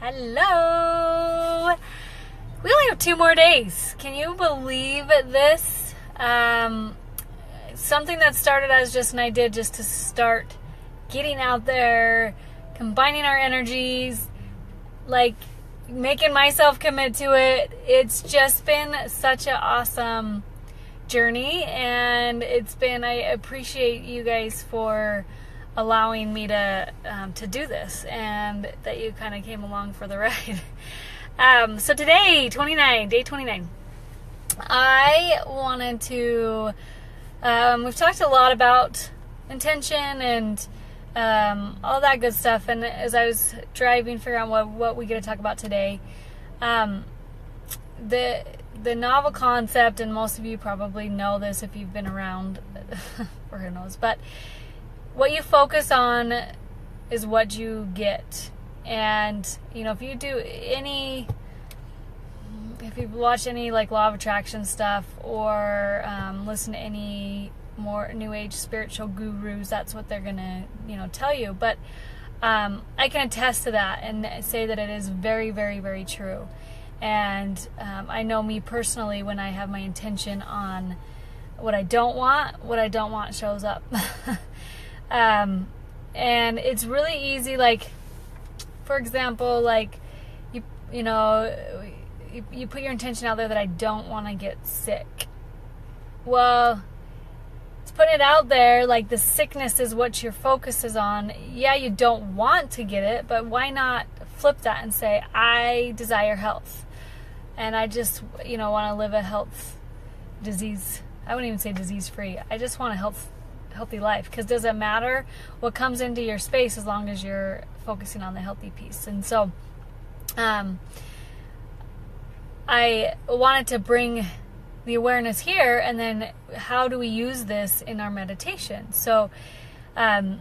Hello! We only have 2 more days. Can you believe this? Something that started as just an idea just to start getting out there, combining our energies, like making myself commit to it. It's just been such an awesome journey, and I appreciate you guys for allowing me to do this, and that you kind of came along for the ride. So today, day 29, I wanted to, we've talked a lot about intention and all that good stuff, and as I was driving, figuring out what we get to talk about today, the novel concept, and most of you probably know this if you've been around, or who knows, but what you focus on is what you get. And, if you've watched any like law of attraction stuff, or listen to any more new age spiritual gurus, that's what they're gonna, tell you. But I can attest to that and say that it is very, very, very true. And I know me personally, when I have my intention on what I don't want shows up. And it's really easy, like, for example, like, you put your intention out there that I don't want to get sick. Well, it's putting it out there, like, the sickness is what your focus is on. Yeah, you don't want to get it, but why not flip that and say, I desire health. And I just, want to live a I wouldn't even say disease-free. I just want a healthy life, because does it matter what comes into your space as long as you're focusing on the healthy piece. And so I wanted to bring the awareness here, and then how do we use this in our meditation? So what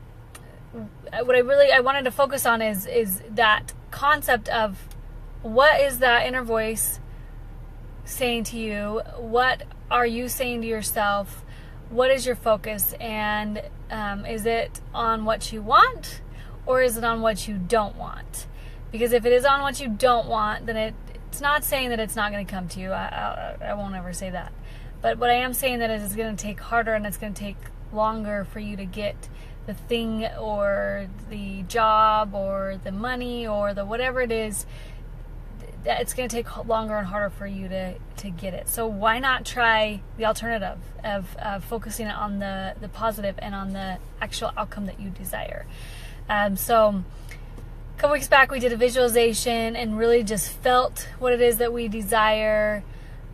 I wanted to focus on is that concept of, what is that inner voice saying to you? What are you saying to yourself? What is your focus? And is it on what you want, or is it on what you don't want? Because if it is on what you don't want, then it's not saying that it's not going to come to you. I won't ever say that. But what I am saying that is it's going to take harder, and it's going to take longer for you to get the thing, or the job, or the money, or the whatever it is. It's going to take longer and harder for you to get it. So why not try the alternative of focusing on the positive and on the actual outcome that you desire? So a couple weeks back, we did a visualization and really just felt what it is that we desire.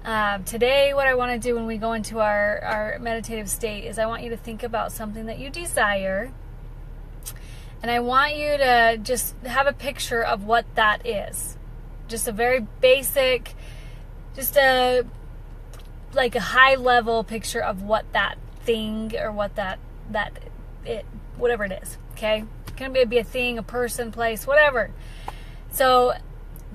Today, what I want to do when we go into our meditative state is I want you to think about something that you desire, and I want you to just have a picture of what that is. Just a very basic, just a high level picture of what that thing, or what whatever it is. Okay, it can be a thing, a person, place, whatever. So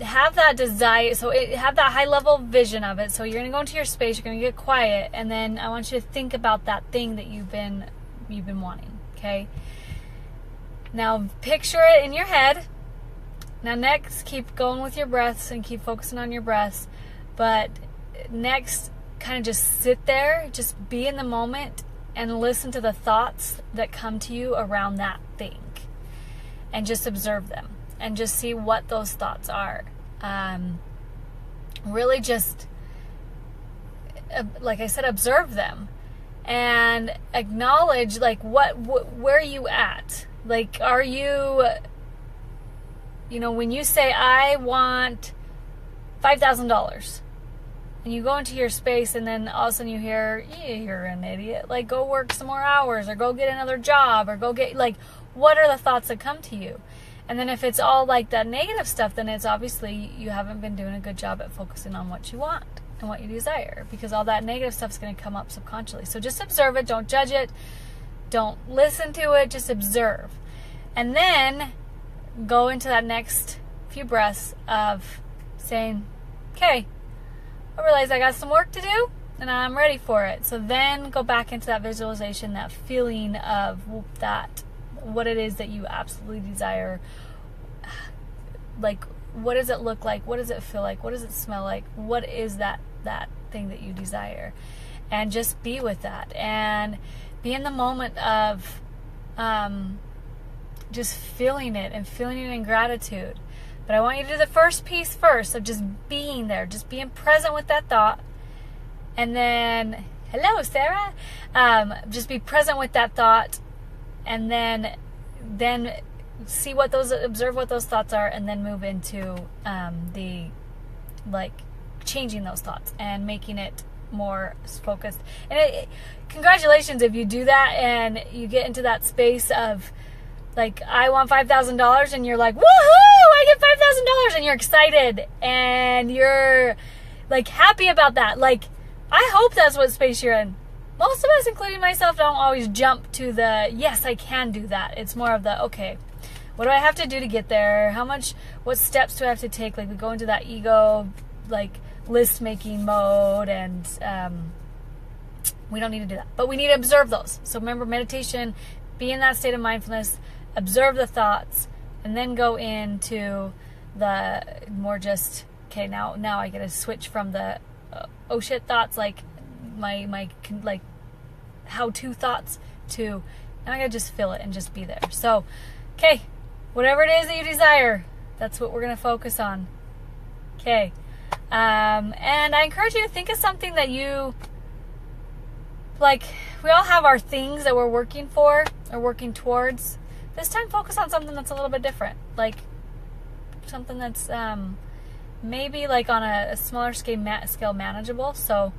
have that desire. So have that high level vision of it. So you're gonna go into your space. You're gonna get quiet, and then I want you to think about that thing that you've been wanting. Okay. Now picture it in your head. Now next, keep going with your breaths and keep focusing on your breaths. But next, kind of just sit there, just be in the moment, and listen to the thoughts that come to you around that thing. And just observe them. And just see what those thoughts are. Really just, like I said, observe them. And acknowledge, like, where are you at? Like, are you... when you say, I want $5,000, and you go into your space, and then all of a sudden you hear, you're an idiot, like, go work some more hours, or go get another job, or go get, like, what are the thoughts that come to you? And then if it's all like that negative stuff, then it's obviously you haven't been doing a good job at focusing on what you want and what you desire, because all that negative stuff is going to come up subconsciously. So just observe it. Don't judge it. Don't listen to it. Just observe. And then go into that next few breaths of saying, okay, I realize I got some work to do, and I'm ready for it. So then go back into that visualization, that feeling of that, what it is that you absolutely desire, like what does it look like? What does it feel like? What does it smell like? What is that thing that you desire? And just be with that, and be in the moment of just feeling it and feeling it in gratitude. But I want you to do the first piece first of just being there, just being present with that thought. And then, hello, Sarah. Just be present with that thought, and then observe what those thoughts are, and then move into changing those thoughts and making it more focused. And congratulations if you do that and you get into that space of like, I want $5,000, and you're like, woohoo, I get $5,000, and you're excited and you're like happy about that. Like, I hope that's what space you're in. Most of us, including myself, don't always jump to the, yes, I can do that. It's more of the, okay, what do I have to do to get there? What steps do I have to take? Like, we go into that ego, like, list making mode, and we don't need to do that. But we need to observe those. So remember, meditation, be in that state of mindfulness, observe the thoughts, and then go into the more just, okay, now I get to switch from the oh shit thoughts, like my like how-to thoughts, to now I gotta just feel it and just be there. So, okay, whatever it is that you desire, that's what we're gonna focus on. Okay. And I encourage you to think of something that you like. We all have our things that we're working for or working towards. This time, focus on something that's a little bit different, like something that's maybe like on a smaller scale manageable. So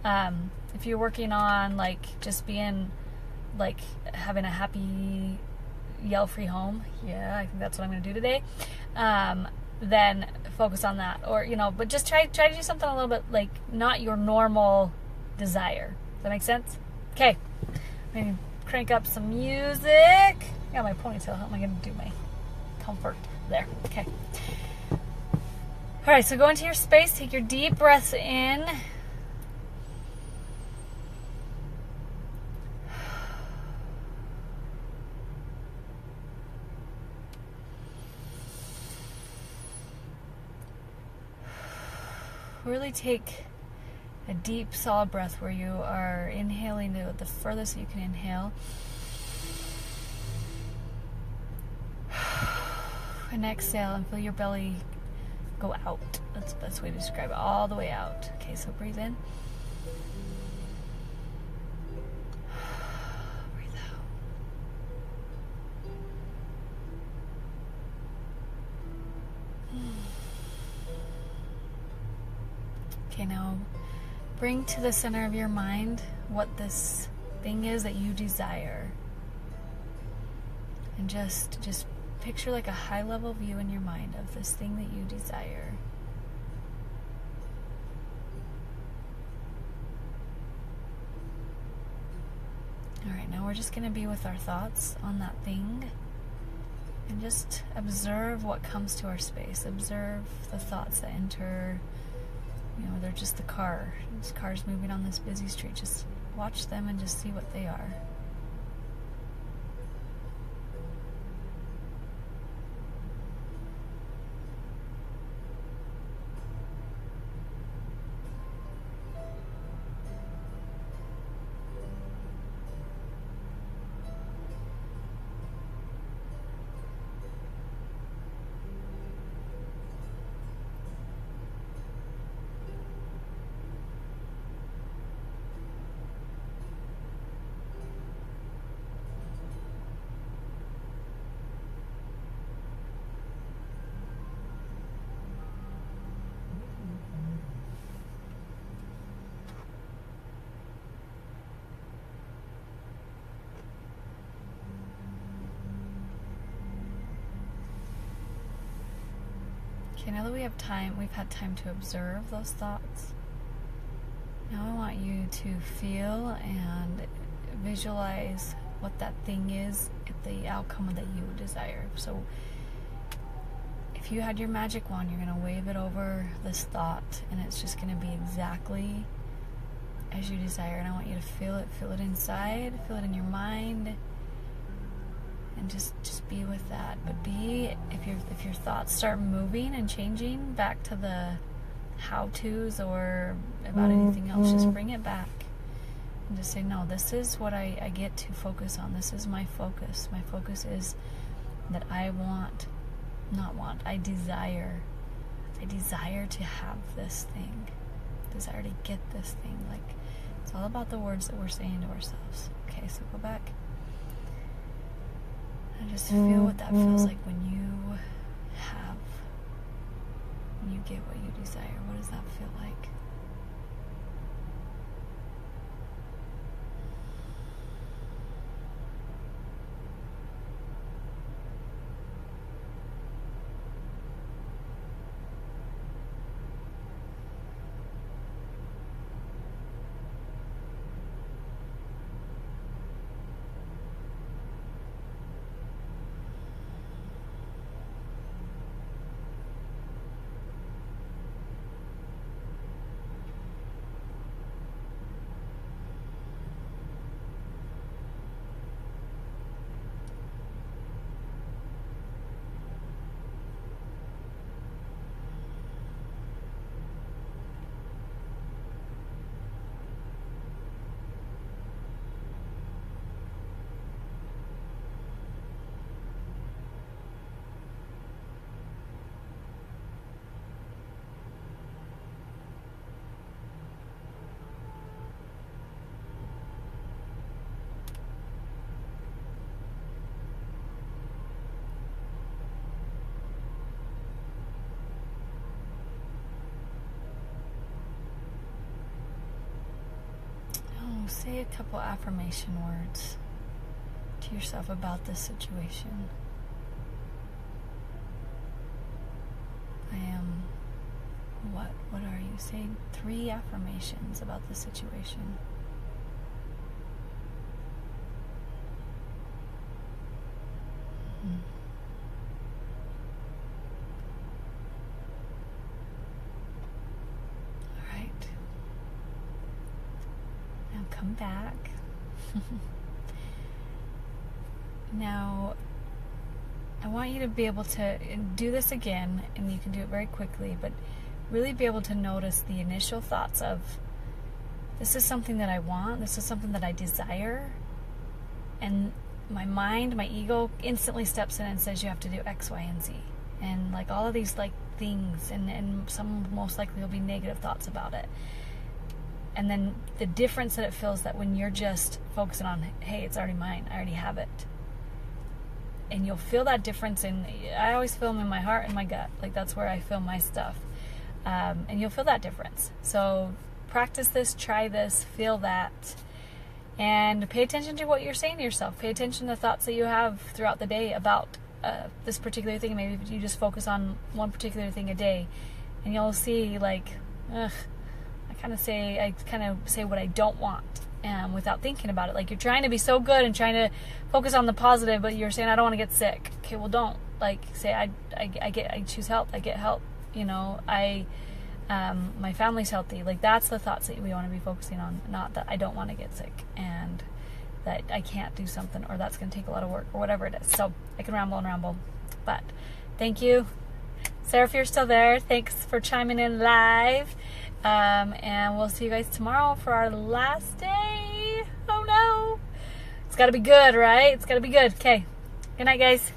if you're working on like just being like having a happy yell-free home, yeah, I think that's what I'm going to do today. Then focus on that, or but just try to do something a little bit like not your normal desire. Does that make sense? Okay, I'm going to crank up some music. I got my ponytail. How am I going to do my comfort there? Okay. All right, so go into your space. Take your deep breaths in. Really take a deep, solid breath where you are inhaling the furthest you can inhale. And exhale and feel your belly go out. That's the best way to describe it. All the way out. Okay, so breathe in. Breathe out. Okay, now bring to the center of your mind what this thing is that you desire. And just picture like a high-level view in your mind of this thing that you desire. All right, now we're just going to be with our thoughts on that thing and just observe what comes to our space. Observe the thoughts that enter. They're just the car. This car's moving on this busy street. Just watch them and just see what they are. Okay, now that we've had time to observe those thoughts, now I want you to feel and visualize what that thing is, the outcome that you desire. So if you had your magic wand, you're going to wave it over this thought, and it's just going to be exactly as you desire. And I want you to feel it inside, feel it in your mind, and just be with that. But if your thoughts start moving and changing back to the how-tos or about anything else, just bring it back and just say, no, this is what I get to focus on. This is my focus. My focus is that I desire to have this thing. Desire to get this thing. Like, it's all about the words that we're saying to ourselves. Okay, so go back and just feel what that feels like when you get what you desire. What does that feel like? Say a couple affirmation words to yourself about this situation. I am what? What are you? Say 3 affirmations about the situation. Come back. Now, I want you to be able to do this again, and you can do it very quickly, but really be able to notice the initial thoughts of, this is something that I want, this is something that I desire, and my mind, my ego instantly steps in and says you have to do X, Y, and Z. And like all of these like things, and some most likely will be negative thoughts about it. And then the difference that it feels that when you're just focusing on, hey, it's already mine, I already have it. And you'll feel that difference I always feel them in my heart and my gut. Like that's where I feel my stuff. And you'll feel that difference. So practice this, try this, feel that. And pay attention to what you're saying to yourself. Pay attention to the thoughts that you have throughout the day about this particular thing. Maybe you just focus on one particular thing a day. And you'll see like, I kind of say what I don't want without thinking about it. Like you're trying to be so good and trying to focus on the positive, but you're saying I don't want to get sick. Okay, well don't. Like say I choose health. I get help. You know, my family's healthy. Like that's the thoughts that we want to be focusing on, not that I don't want to get sick and that I can't do something or that's going to take a lot of work or whatever it is. So I can ramble and ramble, but thank you, Sarah, if you're still there. Thanks for chiming in live. And we'll see you guys tomorrow for our last day. Oh no. It's got to be good, right? It's got to be good. Okay. Good night, guys.